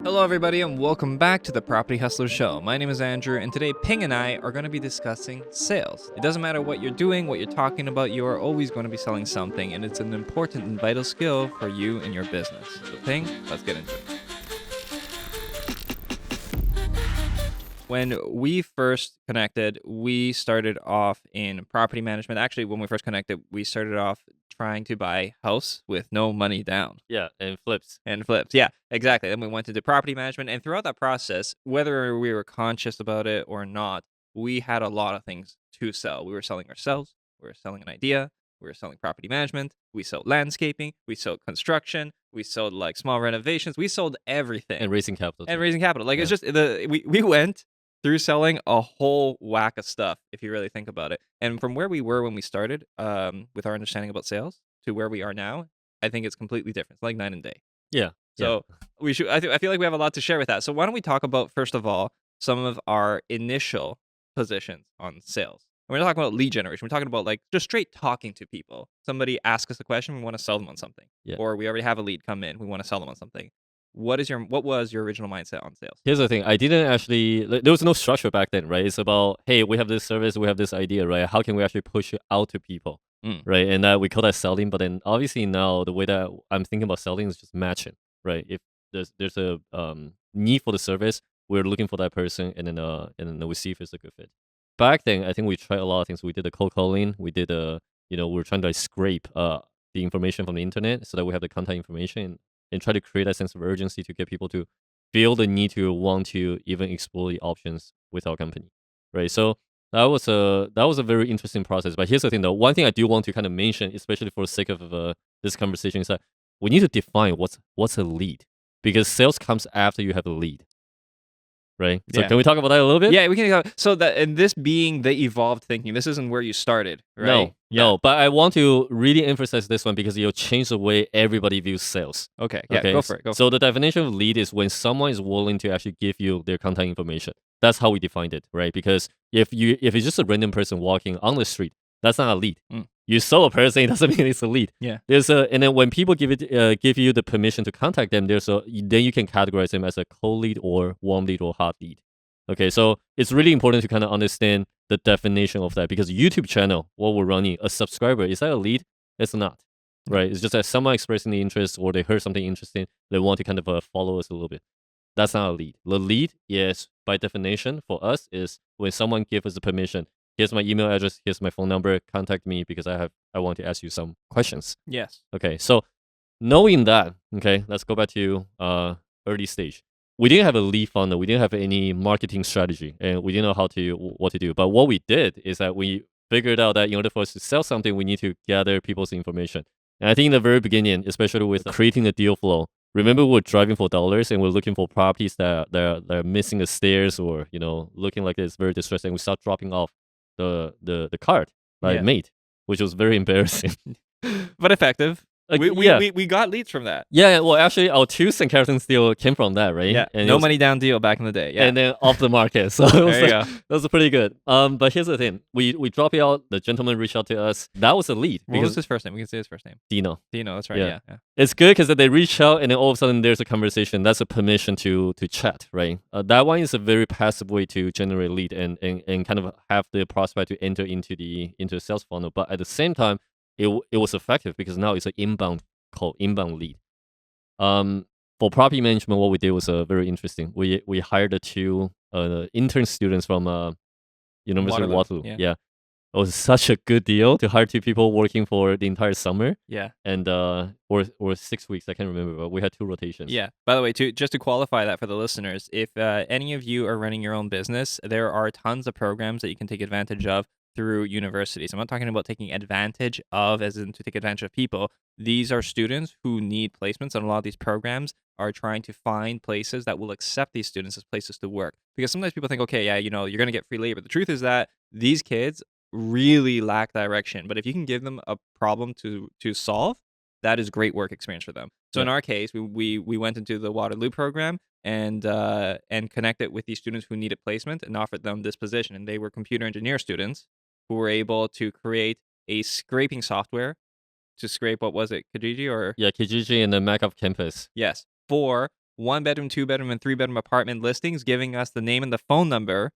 Hello, everybody, and welcome back to the Property Hustler Show. My name is Andrew, and today Ping and I are going to be discussing sales. It doesn't matter what you're doing, what you're talking about, you are always going to be selling something, and it's an important and vital skill for you and your business. So, Ping, let's get into it. When we first connected, we started off in property management. Actually, when we first connected, we started off trying to buy house with no money down. Yeah, and flips. And flips. Yeah, exactly. Then we went into property management. And throughout that process, whether we were conscious about it or not, we had a lot of things to sell. We were selling ourselves. We were selling an idea. We were selling property management. We sold landscaping. We sold construction. We sold like small renovations. We sold everything. And raising capital. And raising capital. Like it's just we went through selling a whole whack of stuff, if you really think about it. And from where we were when we started, with our understanding about sales to where we are now, I think it's completely different. It's like night and day. Yeah. So we should. I feel like we have a lot to share with that. So why don't we talk about, first of all, some of our initial positions on sales? And we're not talking about lead generation. We're talking about like just straight talking to people. Somebody asks us a question, we want to sell them on something. Yeah. Or we already have a lead come in, we want to sell them on something. What was your original mindset on sales? Here's the thing. I didn't actually, there was no structure back then, right? It's about, hey, we have this service, we have this idea, right? How can we actually push it out to people, right? And we call that selling. But then obviously now the way that I'm thinking about selling is just matching, right? If there's a need for the service, we're looking for that person, and then we see if it's a good fit. Back then, I think we tried a lot of things. We did the cold calling. We did we were trying to like scrape the information from the internet so that we have the contact information and try to create a sense of urgency to get people to feel the need to want to even explore the options with our company, right? So that was a very interesting process. But here's the thing, though. One thing I do want to kind of mention, especially for the sake of this conversation, is that we need to define what's a lead, because sales comes after you have a lead. Right. So can we talk about that a little bit? Yeah, we can. So that, and this being the evolved thinking, this isn't where you started, right? No. But I want to really emphasize this one because it'll change the way everybody views sales. Okay. Yeah. Go for it. So the definition of lead is when someone is willing to actually give you their contact information. That's how we defined it, right? Because if it's just a random person walking on the street, that's not a lead. You saw a person, it doesn't mean it's a lead. Yeah. And then when people give you the permission to contact them, then you can categorize them as a cold lead or warm lead or hot lead. Okay, so it's really important to kind of understand the definition of that, because YouTube channel, what we're running, a subscriber, is that a lead? It's not, right? It's just that someone expressing the interest, or they heard something interesting, they want to kind of follow us a little bit. That's not a lead. The lead is, by definition, for us, is when someone gives us the permission. Here's my email address. Here's my phone number. Contact me because I want to ask you some questions. Yes. Okay. So knowing that, okay, let's go back to early stage. We didn't have a lead funnel. We didn't have any marketing strategy, and we didn't know what to do. But what we did is that we figured out that in order for us to sell something, we need to gather people's information. And I think in the very beginning, especially with creating a deal flow, remember we were driving for dollars and we're looking for properties that are missing the stairs, or looking like it's very distressing. We start dropping off the card that I made, which was very embarrassing. But effective. Like, we got leads from that. Yeah, well, actually, our two St. Carlton deal came from that, right? Yeah, and no money down deal back in the day. Yeah, and then off the market. So there you go. That was pretty good. But here's the thing: we drop it out. The gentleman reached out to us. That was a lead. What was his first name? We can say his first name. Dino. Dino. That's right. Yeah. It's good because they reach out, and then all of a sudden there's a conversation. That's a permission to chat, right? That one is a very passive way to generate lead and kind of have the prospect to enter into the sales funnel. But at the same time, it was effective because now it's an inbound lead. For property management, what we did was very interesting. We hired the two intern students from University of Waterloo. Yeah. It was such a good deal to hire two people working for the entire summer. Yeah. And or 6 weeks, I can't remember, but we had two rotations. Yeah. By the way, just to qualify that for the listeners, if any of you are running your own business, there are tons of programs that you can take advantage of through universities. I'm not talking about taking advantage of as in to take advantage of people. These are students who need placements, and a lot of these programs are trying to find places that will accept these students as places to work. Because sometimes people think, okay, yeah, you're going to get free labor. The truth is that these kids really lack direction. But if you can give them a problem to solve, that is great work experience for them. So in our case, we went into the Waterloo program and connected with these students who needed placement and offered them this position. And they were computer engineer students who were able to create a scraping software to scrape, what was it, Kijiji or? Yeah, Kijiji and the Mac of Campus. Yes, for 1-bedroom, 2-bedroom, and 3-bedroom apartment listings, giving us the name and the phone number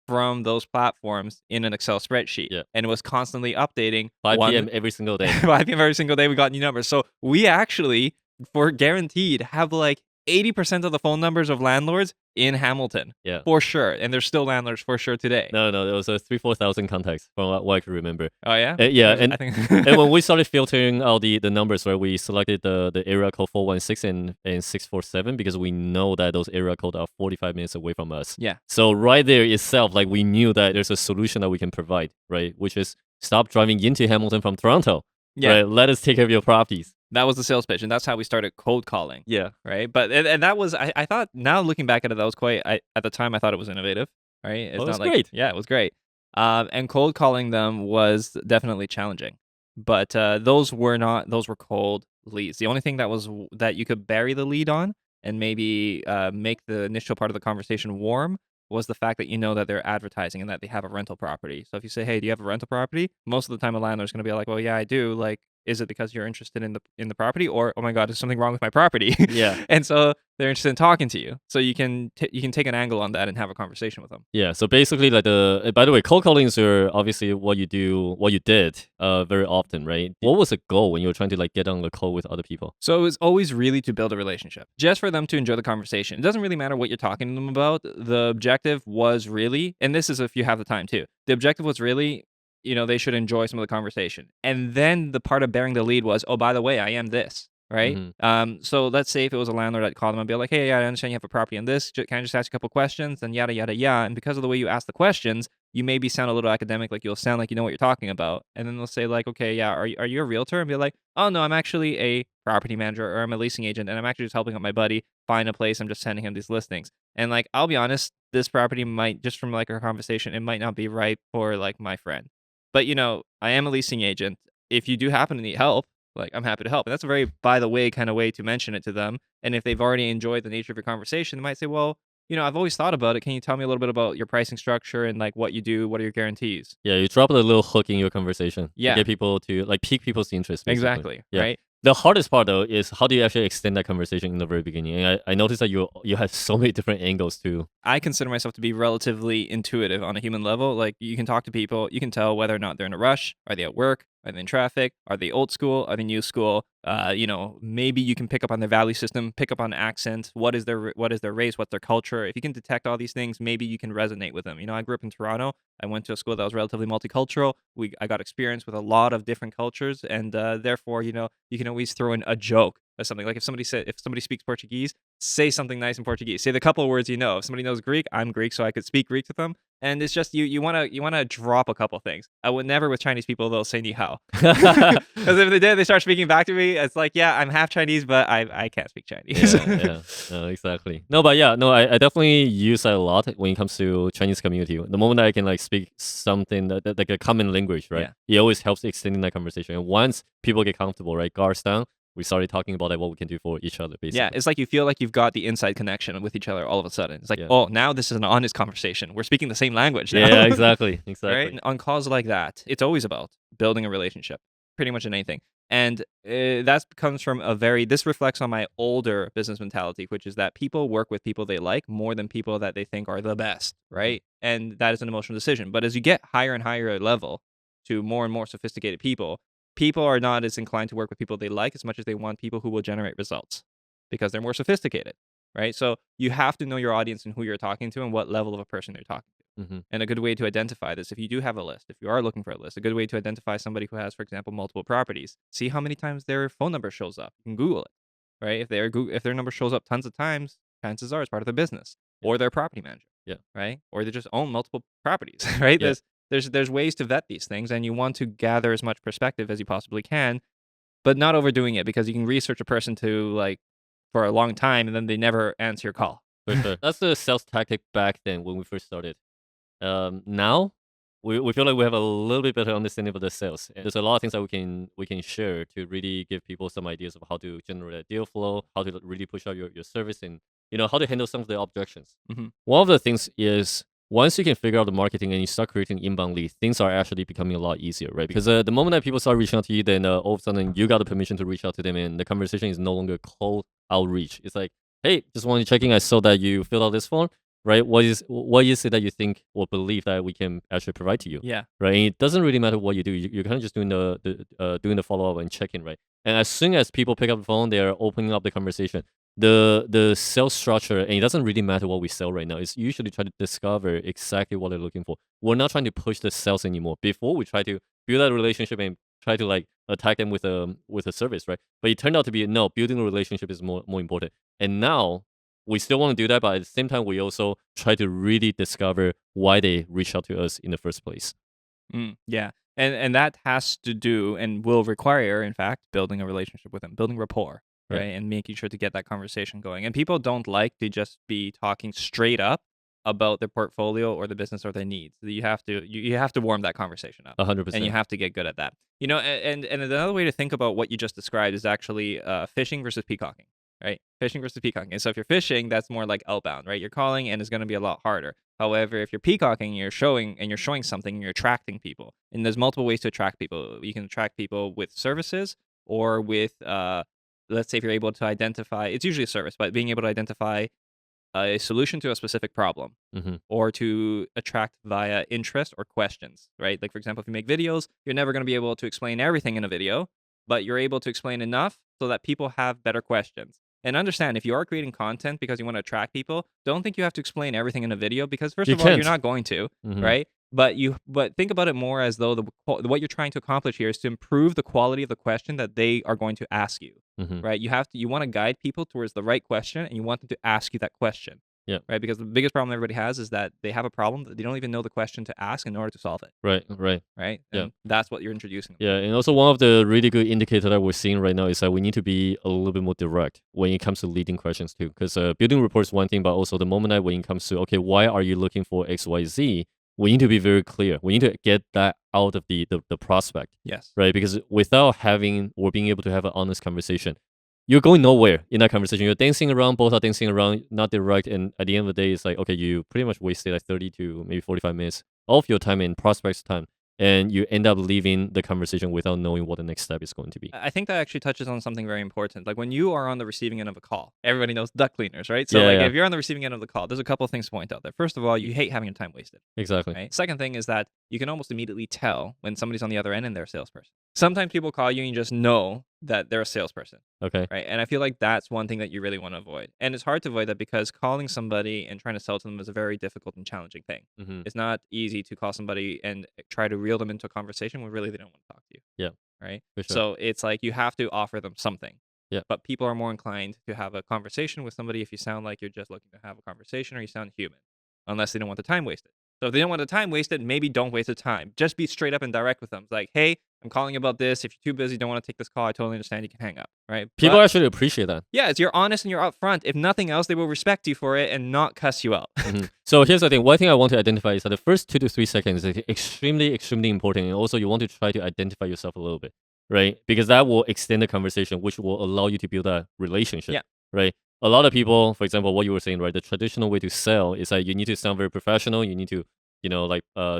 from those platforms in an Excel spreadsheet. Yeah. And it was constantly updating. 5 p.m. every single day. 5 p.m. every single day, we got new numbers. So we actually, for guaranteed, have like 80% of the phone numbers of landlords in Hamilton. Yeah. For sure. And there's still landlords for sure today. No, there was 3,000-4,000 contacts from what I can remember. Oh, yeah? Yeah, I and, think and when we started filtering out the numbers, right, we selected the area code 416 and 647 because we know that those area codes are 45 minutes away from us. Yeah. So right there itself, like we knew that there's a solution that we can provide, right, which is stop driving into Hamilton from Toronto. Yeah. Right? Let us take care of your properties. That was the sales pitch, and that's how we started cold calling. Yeah. Right? But and that was, I thought, now looking back at it, that was quite, at the time I thought it was innovative. Right? It's Well, not it was like, great. Yeah, it was great. And cold calling them was definitely challenging. But those were cold leads. The only thing that you could bury the lead on and maybe make the initial part of the conversation warm was the fact that you know that they're advertising and that they have a rental property. So if you say, "Hey, do you have a rental property?" Most of the time, a landlord's going to be like, "Well, yeah, I do." Like, is it because you're interested in the property, or, "Oh my God, is something wrong with my property?" Yeah. And so they're interested in talking to you. So you can take an angle on that and have a conversation with them. Yeah, so basically, like by the way, cold calling is obviously what you did very often, right? What was the goal when you were trying to like get on the call with other people? So it was always really to build a relationship, just for them to enjoy the conversation. It doesn't really matter what you're talking to them about. The objective was really, and this is if you have the time too, the objective was really, they should enjoy some of the conversation. And then the part of bearing the lead was, oh, by the way, I am this. Right? So let's say if it was a landlord that called them and be like, "Hey, I understand you have a property in this. Can I just ask you a couple questions?" And yada, yada, yada. And because of the way you ask the questions, you maybe sound a little academic, like you'll sound like you know what you're talking about. And then they'll say like, "Okay, yeah, are you a realtor?" And be like, "Oh, no, I'm actually a property manager, or I'm a leasing agent, and I'm actually just helping out my buddy find a place. I'm just sending him these listings." And like, I'll be honest, this property might, just from like our conversation, it might not be right for like my friend. But I am a leasing agent. If you do happen to need help, like, I'm happy to help. And that's a very by the way kind of way to mention it to them. And if they've already enjoyed the nature of your conversation, they might say, "Well, I've always thought about it. Can you tell me a little bit about your pricing structure and like what you do? What are your guarantees?" Yeah, you drop a little hook in your conversation. Yeah. To get people to like pique people's interest. Basically. Exactly. Yeah. Right. The hardest part though is how do you actually extend that conversation in the very beginning? And I noticed that you have so many different angles too. I consider myself to be relatively intuitive on a human level. Like, you can talk to people, you can tell whether or not they're in a rush. Are they at work? Are they in traffic? Are they old school? Are they new school? Maybe you can pick up on their value system, pick up on accent. What is their race? What's their culture? If you can detect all these things, maybe you can resonate with them. I grew up in Toronto. I went to a school that was relatively multicultural. I got experience with a lot of different cultures, and therefore, you can always throw in a joke or something. Like if somebody speaks Portuguese, say something nice in Portuguese. Say the couple of words you know. If somebody knows Greek, I'm Greek, so I could speak Greek to them. And it's just you want to drop a couple things. I would never with Chinese people, they'll say ni hao. Because if they did, they start speaking back to me. It's like, yeah, I'm half Chinese, but I can't speak Chinese. Yeah, no, exactly. No, but yeah, no, I definitely use that a lot when it comes to Chinese community. The moment that I can like speak something that like a common language, right? Yeah. It always helps extending that conversation. And once people get comfortable, right, guards down, we started talking about like what we can do for each other, basically. Yeah, it's like you feel like you've got the inside connection with each other all of a sudden. It's like, oh, now this is an honest conversation. We're speaking the same language now. Yeah, exactly. Right? And on calls like that, it's always about building a relationship, pretty much in anything. And that comes from this reflects on my older business mentality, which is that people work with people they like more than people that they think are the best, right? And that is an emotional decision. But as you get higher and higher level to more and more sophisticated people are not as inclined to work with people they like as much as they want people who will generate results because they're more sophisticated, right? So you have to know your audience and who you're talking to and what level of a person they're talking to. Mm-hmm. And a good way to identify this, if you do have a list, if you are looking for a list, a good way to identify somebody who has, for example, multiple properties, see how many times their phone number shows up. You can Google it, right? If their number shows up tons of times, chances are it's part of their business or their property manager, right? Or they just own multiple properties, right? Yeah. There's ways to vet these things, and you want to gather as much perspective as you possibly can, but not overdoing it, because you can research a person for a long time and then they never answer your call. For sure. That's the sales tactic back then when we first started. Now we feel like we have a little bit better understanding of the sales. And there's a lot of things that we can share to really give people some ideas of how to generate a deal flow, how to really push out your service, and how to handle some of the objections. Mm-hmm. One of the things is, once you can figure out the marketing and you start creating inbound leads, things are actually becoming a lot easier, right? Because the moment that people start reaching out to you, then all of a sudden you got the permission to reach out to them, and the conversation is no longer cold outreach. It's like, hey, just wanted to check in. I saw that you filled out this form, right? What is it that you think or believe that we can actually provide to you, Yeah. right? And it doesn't really matter what you do. You're kind of just doing the follow up and check in, right? And as soon as people pick up the phone, they're opening up the conversation. The sales structure, and it doesn't really matter what we sell right now. It's usually try to discover exactly what they're looking for. We're not trying to push the sales anymore. Before we try to build that relationship and try to like attack them with a service, right? But it turned out to be no, building a relationship is more important. And now we still want to do that, but at the same time, we also try to really discover why they reach out to us in the first place. Yeah. And that has to do and will require, in fact, building a relationship with them, building rapport, right? And making sure to get that conversation going. And people don't like to just be talking straight up about their portfolio or the business or their needs. You have to warm that conversation up, 100%. and you have to get good at that. You know, and another way to think about what you just described is actually fishing versus peacocking. Right? Fishing versus peacocking. And so if you're fishing, that's more like outbound, right? You're calling and it's going to be a lot harder. However, if you're peacocking, you're showing something, you're attracting people. And there's multiple ways to attract people. You can attract people with services or with, let's say if you're able to identify, it's usually a service, but being able to identify a solution to a specific problem or to attract via interest or questions, right? Like, for example, if you make videos, you're never going to be able to explain everything in a video, but you're able to explain enough so that people have better questions. And understand, if you are creating content because you want to attract people, don't think you have to explain everything in a video because first of all, you're not going to, right? But think about it more as though what you're trying to accomplish here is to improve the quality of the question that they are going to ask you, right? You want to guide people towards the right question, and you want them to ask you that question. Yeah. Right. Because the biggest problem everybody has is that they have a problem that they don't even know the question to ask in order to solve it. Right. Right. Yeah. And that's what you're introducing. Yeah. And also one of the really good indicators that we're seeing right now is that we need to be a little bit more direct when it comes to leading questions too. Because building reports is one thing, but also the moment that when it comes to, okay, why are you looking for XYZ? We need to be very clear. We need to get that out of the prospect. Yes. Right. Because without having or being able to have an honest conversation, you're going nowhere in that conversation. You're dancing around, both are dancing around, not direct. And at the end of the day, it's like, okay, you pretty much wasted like 30 to maybe 45 minutes of your time and prospect's time. And you end up leaving the conversation without knowing what the next step is going to be. I think that actually touches on something very important. Like when you are on the receiving end of a call, everybody knows duck cleaners, right? So if you're on the receiving end of the call, there's a couple of things to point out there. First of all, you hate having your time wasted. Exactly. Right? Second thing is that you can almost immediately tell when somebody's on the other end and they're a salesperson. Sometimes people call you and you just know that they're a salesperson. Okay. Right. And I feel like that's one thing that you really want to avoid. And it's hard to avoid that because calling somebody and trying to sell to them is a very difficult and challenging thing. It's not easy to call somebody and try to reel them into a conversation when really they don't want to talk to you. Yeah. Right. For sure. So it's like you have to offer them something. Yeah. But people are more inclined to have a conversation with somebody if you sound like you're just looking to have a conversation or you sound human, unless they don't want the time wasted. So if they don't want the time wasted, maybe don't waste the time. Just be straight up and direct with them. It's like, hey, I'm calling about this. If you're too busy, don't want to take this call, I totally understand. You can hang up, right? People actually appreciate that. Yeah, it's you're honest and you're upfront. If nothing else, they will respect you for it and not cuss you out. So here's the thing. One thing I want to identify is that the first 2 to 3 seconds is extremely, extremely important. And also you want to try to identify yourself a little bit, right? Because that will extend the conversation, which will allow you to build a relationship, right? A lot of people, for example, what you were saying, right? The traditional way to sell is that you need to sound very professional. You need to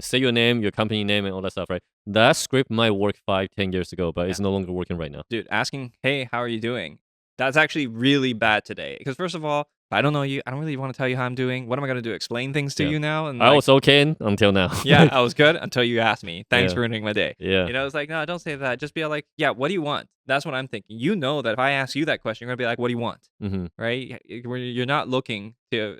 say your name, your company name, and all that stuff, right? That script might work 5-10 years ago, but it's no longer working right now. Dude, asking, hey, how are you doing? That's actually really bad today. Because first of all, if I don't know you, I don't really want to tell you how I'm doing. What am I going to do? Explain things to you now? And I was okay until now. Yeah, I was good until you asked me. Thanks for ruining my day. Yeah. You know, it's like, no, don't say that. Just be like, yeah, what do you want? That's what I'm thinking. You know that if I ask you that question, you're going to be like, what do you want? Right? You're not looking to,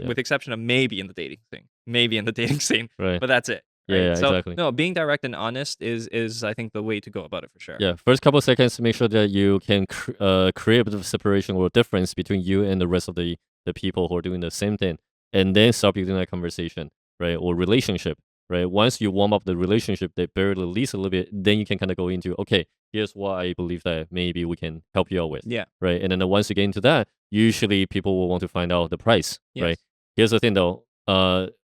with exception of maybe in the dating scene. Right. But that's it. Right? Yeah, so, exactly. No, being direct and honest is I think the way to go about it for sure. Yeah, first couple of seconds, make sure that you can create a bit of separation or difference between you and the rest of the people who are doing the same thing, and then start building that conversation, right, or relationship, right? Once you warm up the relationship, they bury the least a little bit, then you can kind of go into, okay, here's what I believe that maybe we can help you out with, right? And then once you get into that, usually people will want to find out the price, right? Here's the thing though,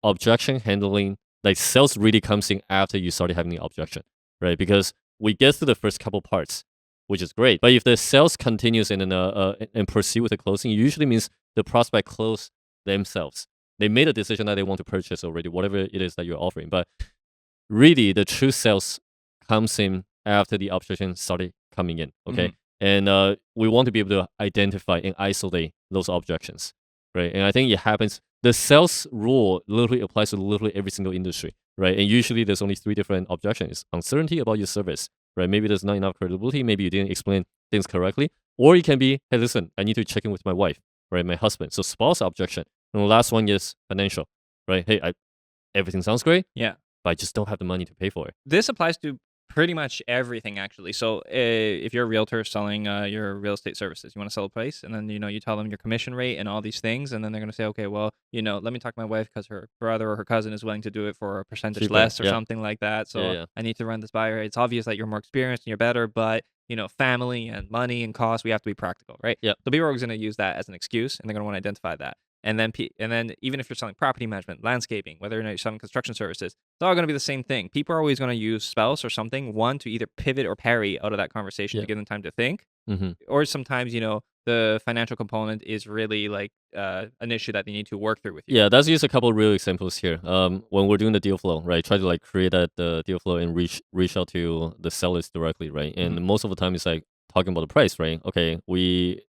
objection handling. Like sales really comes in after you started having the objection, right? Because we get through the first couple parts, which is great. But if the sales continues and proceed with the closing, it usually means the prospect closed themselves. They made a decision that they want to purchase already, whatever it is that you're offering. But really, the true sales comes in after the objection started coming in, okay? And we want to be able to identify and isolate those objections, right? And I think it happens. The sales rule literally applies to literally every single industry, right? And usually there's only 3 different objections: uncertainty about your service, right? Maybe there's not enough credibility. Maybe you didn't explain things correctly. Or it can be, hey, listen, I need to check in with my wife, right? My husband. So spouse objection. And the last one is financial, right? Hey, everything sounds great, Yeah. but I just don't have the money to pay for it. This applies to pretty much everything, actually. So if you're a realtor selling your real estate services, you want to sell a place, and then you tell them your commission rate and all these things, and then they're going to say, okay, well, let me talk to my wife because her brother or her cousin is willing to do it for a percentage Cheaper, less or yeah. something like that. So Yeah, yeah. I need to run this by her. It's obvious that you're more experienced and you're better, but family and money and cost, we have to be practical, right? Yep. So people are always going to use that as an excuse, and they're going to want to identify that. And then even if you're selling property management, landscaping, whether or not you're selling construction services, it's all going to be the same thing. People are always going to use spouse or something, one, to either pivot or parry out of that conversation Yeah. to give them time to think. Mm-hmm. Or sometimes, the financial component is really like an issue that they need to work through with you. Yeah, let's use a couple of real examples here. When we're doing the deal flow, right? Try to like create the deal flow and reach out to the sellers directly, right? And most of the time it's like talking about the price, right? Okay,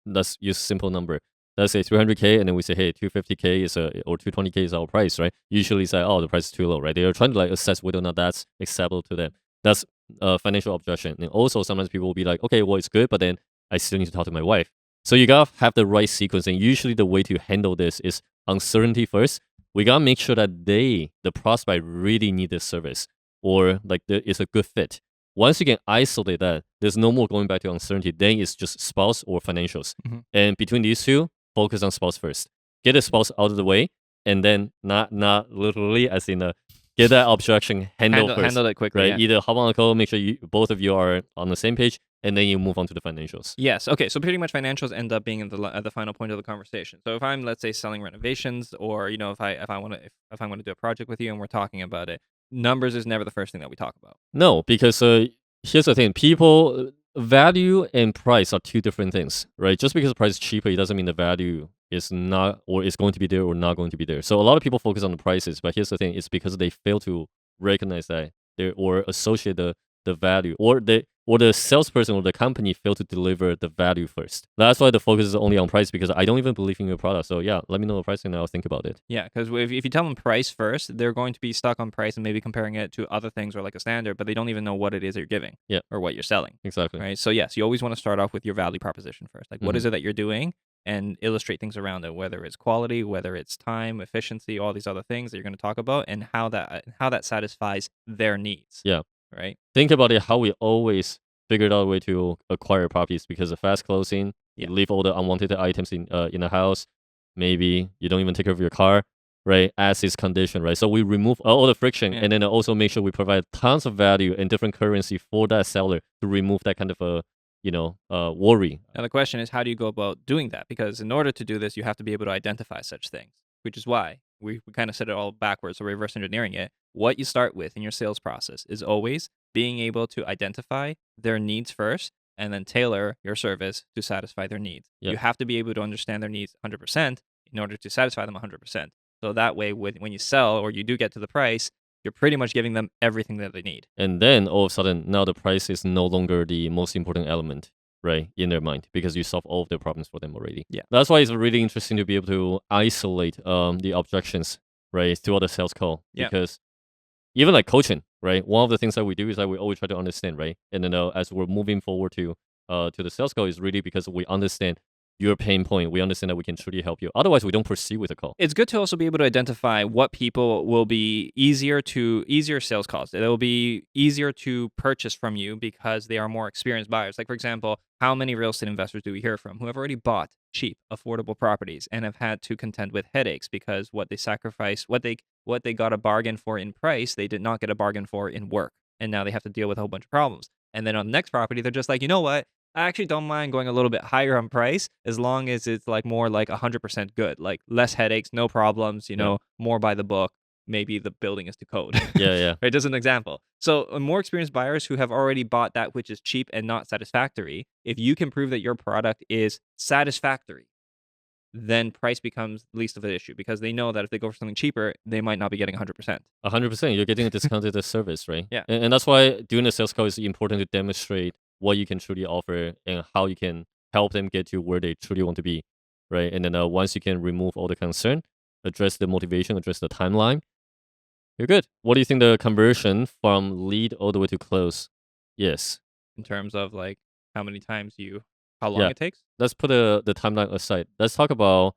let's use a simple number. Let's say 300K, and then we say, hey, 250K is or 220K is our price, right? Usually it's like, oh, the price is too low, right? They are trying to like assess whether or not that's acceptable to them. That's financial objection. And also sometimes people will be like, okay, well, it's good, but then I still need to talk to my wife. So you gotta have the right sequence, and usually the way to handle this is uncertainty first. We gotta make sure that the prospect, really need this service, or like it's a good fit. Once you can isolate that, there's no more going back to uncertainty. Then it's just spouse or financials. And between these two, focus on spouse first. Get the spouse out of the way, and then not literally as in get that objection handled first. Handle it quickly, right? yeah. Either hop on a call, make sure both of you are on the same page, and then you move on to the financials. Yes. Okay. So pretty much financials end up being at the final point of the conversation. So if I'm, let's say, selling renovations, or if I want to do a project with you and we're talking about it, numbers is never the first thing that we talk about. No, because here's the thing: people value and price are 2 different things, right? Just because the price is cheaper, it doesn't mean the value is not, or is going to be there, or not going to be there. So a lot of people focus on the prices, but here's the thing: it's because they fail to recognize that or associate the value, or the salesperson or the company fail to deliver the value first. That's why the focus is only on price, because I don't even believe in your product. So yeah, let me know the price and I'll think about it. Yeah, because if you tell them price first, they're going to be stuck on price and maybe comparing it to other things or like a standard, but they don't even know what it is that you're giving, Yeah. or what you're selling. Exactly. Right. So yes, you always want to start off with your value proposition first. Like, what is it that you're doing, and illustrate things around it, whether it's quality, whether it's time, efficiency, all these other things that you're going to talk about, and how that satisfies their needs. Yeah. Right. Think about it, how we always figured out a way to acquire properties, because of fast closing. You leave all the unwanted items in the house. Maybe you don't even take care of your car, right? As is condition, right? So we remove all the friction, and then also make sure we provide tons of value and different currency for that seller to remove that kind of worry. Now the question is, how do you go about doing that? Because in order to do this, you have to be able to identify such things, which is why we kind of said it all backwards, so reverse engineering it. What you start with in your sales process is always being able to identify their needs first, and then tailor your service to satisfy their needs. Yep. You have to be able to understand their needs 100% in order to satisfy them 100%. So that way, when you sell, or you do get to the price, you're pretty much giving them everything that they need. And then all of a sudden, now the price is no longer the most important element, right, in their mind, because you solve all of their problems for them already. Yeah. That's why it's really interesting to be able to isolate the objections, right, throughout the sales call. Yeah. Because even like coaching, right, one of the things that we do is that we always try to understand, right? And then as we're moving forward to the sales call, is really because we understand your pain point. We understand that we can truly help you. Otherwise, we don't proceed with the call. It's good to also be able to identify what people will be easier sales calls. It will be easier to purchase from you because they are more experienced buyers. Like, for example, how many real estate investors do we hear from who have already bought cheap, affordable properties and have had to contend with headaches because what they sacrificed, what they got a bargain for in price, they did not get a bargain for in work. And now they have to deal with a whole bunch of problems. And then on the next property, they're just like, you know what? I actually don't mind going a little bit higher on price as long as it's like more like 100% good, like less headaches, no problems, more by the book. Maybe the building is to code. Yeah. Right, just an example. So more experienced buyers who have already bought that which is cheap and not satisfactory, if you can prove that your product is satisfactory, then price becomes least of an issue, because they know that if they go for something cheaper, they might not be getting 100%. 100%. You're getting a discounted service, right? Yeah. And that's why doing a sales call is important to demonstrate what you can truly offer and how you can help them get to where they truly want to be, right? And then once you can remove all the concern, address the motivation, address the timeline, you're good. What do you think the conversion from lead all the way to close? Yes. In terms of like how long Yeah. it takes. Let's put the timeline aside. Let's talk about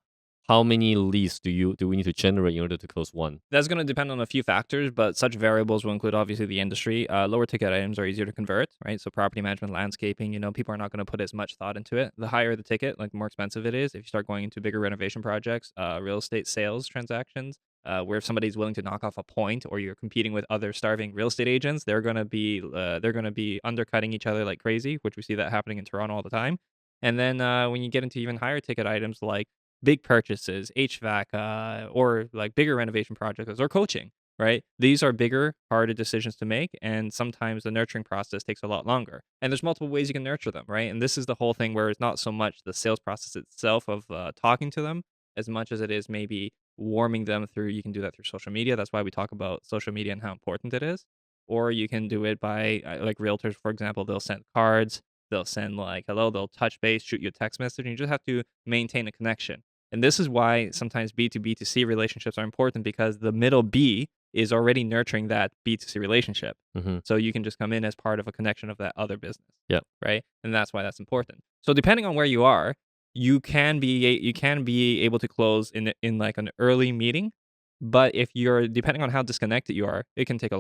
how many leads do we need to generate in order to close one? That's going to depend on a few factors, but such variables will include obviously the industry. Lower ticket items are easier to convert, right? So property management, landscaping, people are not going to put as much thought into it. The higher the ticket, like the more expensive it is. If you start going into bigger renovation projects, real estate sales transactions, where if somebody's willing to knock off a point, or you're competing with other starving real estate agents, they're going to be undercutting each other like crazy, which we see that happening in Toronto all the time. And then when you get into even higher ticket items like big purchases, HVAC, or like bigger renovation projects or coaching, right? These are bigger, harder decisions to make. And sometimes the nurturing process takes a lot longer. And there's multiple ways you can nurture them, right? And this is the whole thing where it's not so much the sales process itself of talking to them as much as it is maybe warming them through. You can do that through social media. That's why we talk about social media and how important it is. Or you can do it by, like realtors, for example, they'll send cards, they'll send like hello, they'll touch base, shoot you a text message, and you just have to maintain a connection. And this is why sometimes B2B2C relationships are important, because the middle B is already nurturing that B2C relationship. Mm-hmm. So you can just come in as part of a connection of that other business. Yeah. Right. And that's why that's important. So depending on where you are, you can be able to close in like an early meeting. But if you're depending on how disconnected you are, it can take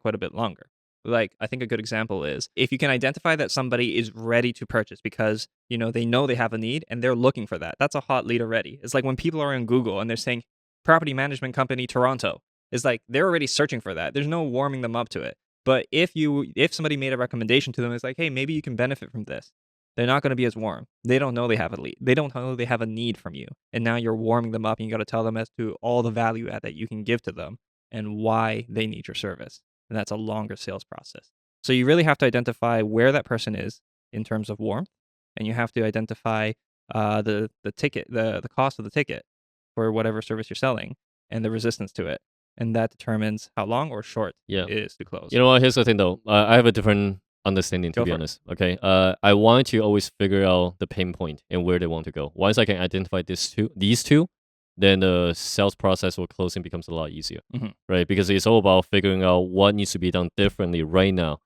quite a bit longer. Like, I think a good example is if you can identify that somebody is ready to purchase because, they know they have a need and they're looking for that. That's a hot lead already. It's like when people are in Google and they're saying property management company Toronto. It's like they're already searching for that. There's no warming them up to it. But if somebody made a recommendation to them, it's like, hey, maybe you can benefit from this. They're not going to be as warm. They don't know they have a lead. They don't know they have a need from you. And now you're warming them up, and you got to tell them as to all the value add that you can give to them and why they need your service. And that's a longer sales process. So you really have to identify where that person is in terms of warmth, and you have to identify the ticket, the cost of the ticket for whatever service you're selling, and the resistance to it, and that determines how long or short it is to close. You know what? Here's the thing, though. I have a different understanding, to be honest. Okay. I want to always figure out the pain point and where they want to go. Once I can identify these two, then the sales process or closing becomes a lot easier, right? Because it's all about figuring out what needs to be done differently right now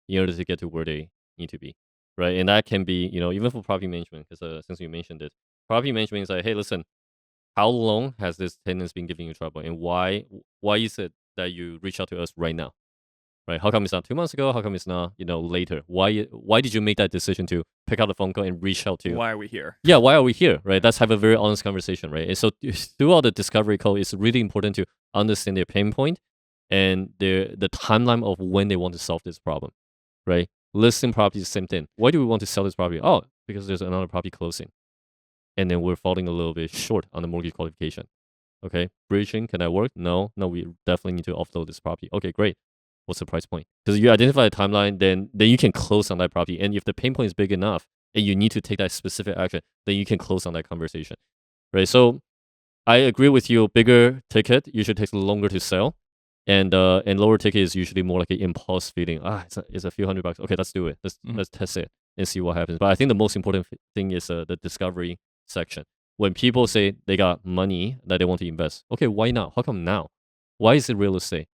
in order to get to where they need to be, right? And that can be, even for property management, because since you mentioned it, property management is like, hey, listen, how long has this tenant been giving you trouble, and why is it that you reach out to us right now? Right? How come it's not 2 months ago? How come it's not, later? Why did you make that decision to pick out the phone call and reach out to? Why are we here? Yeah, why are we here? Right? Let's have a very honest conversation, right? And so throughout the discovery call, it's really important to understand their pain point and the timeline of when they want to solve this problem, right? Listing property is the same thing. Why do we want to sell this property? Oh, because there's another property closing, and then we're falling a little bit short on the mortgage qualification. Okay, bridging, can that work? No, we definitely need to offload this property. Okay, great. What's the price point? Because you identify a timeline, then you can close on that property. And if the pain point is big enough and you need to take that specific action, then you can close on that conversation, right? So I agree with you. Bigger ticket usually takes longer to sell, and lower ticket is usually more like an impulse feeling. It's a few $100. Okay, let's do it. Let's test it and see what happens. But I think the most important thing is the discovery section. When people say they got money that they want to invest, okay, why not? How come now? Why is it real estate?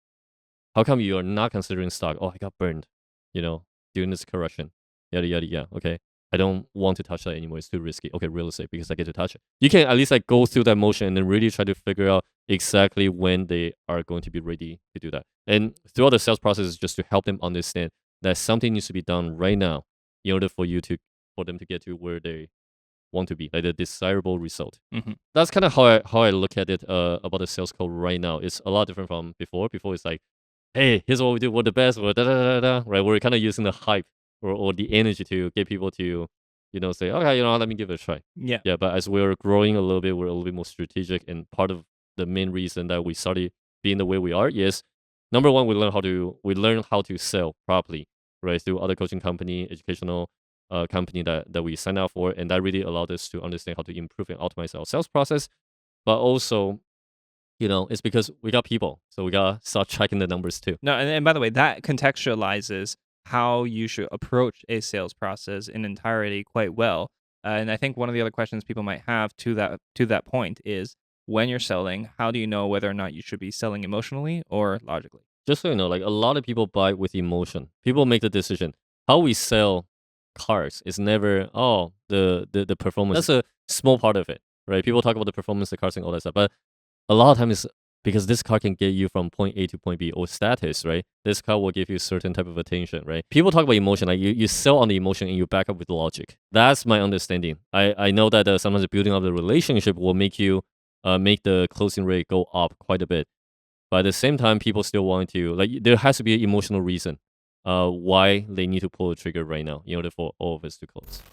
How come you are not considering stock? Oh, I got burned, during this correction. Yada, yada, yeah. Okay. I don't want to touch that anymore. It's too risky. Okay, real estate, because I get to touch it. You can at least like go through that motion and then really try to figure out exactly when they are going to be ready to do that. And throughout the sales process is just to help them understand that something needs to be done right now in order for them to get to where they want to be, like the desirable result. That's kind of how I look at it about the sales call right now. It's a lot different from before. Before it's like, hey, here's what we do, we're the best, we're right? We're kind of using the hype or the energy to get people to, say, okay, let me give it a try. Yeah. Yeah, but as we're growing a little bit, we're a little bit more strategic, and part of the main reason that we started being the way we are is, number one, we learn how to sell properly, right? Through other coaching company, educational company that we sign up for, and that really allowed us to understand how to improve and optimize our sales process. But also, it's because we got people, so we gotta start tracking the numbers too. No, and by the way, that contextualizes how you should approach a sales process in entirety quite well. And I think one of the other questions people might have to that point is when you're selling, how do you know whether or not you should be selling emotionally or logically? Just so you know, like a lot of people buy with emotion. People make the decision. How we sell cars is never the performance. That's a small part of it, right? People talk about the performance, the cars, and all that stuff, but a lot of times because this car can get you from point A to point B or status, right? This car will give you certain type of attention, right? People talk about emotion, like you sell on the emotion and you back up with logic. That's my understanding. I know that sometimes building up the relationship will make you make the closing rate go up quite a bit. But at the same time, people still want to, like, there has to be an emotional reason why they need to pull the trigger right now in order for all of us to close.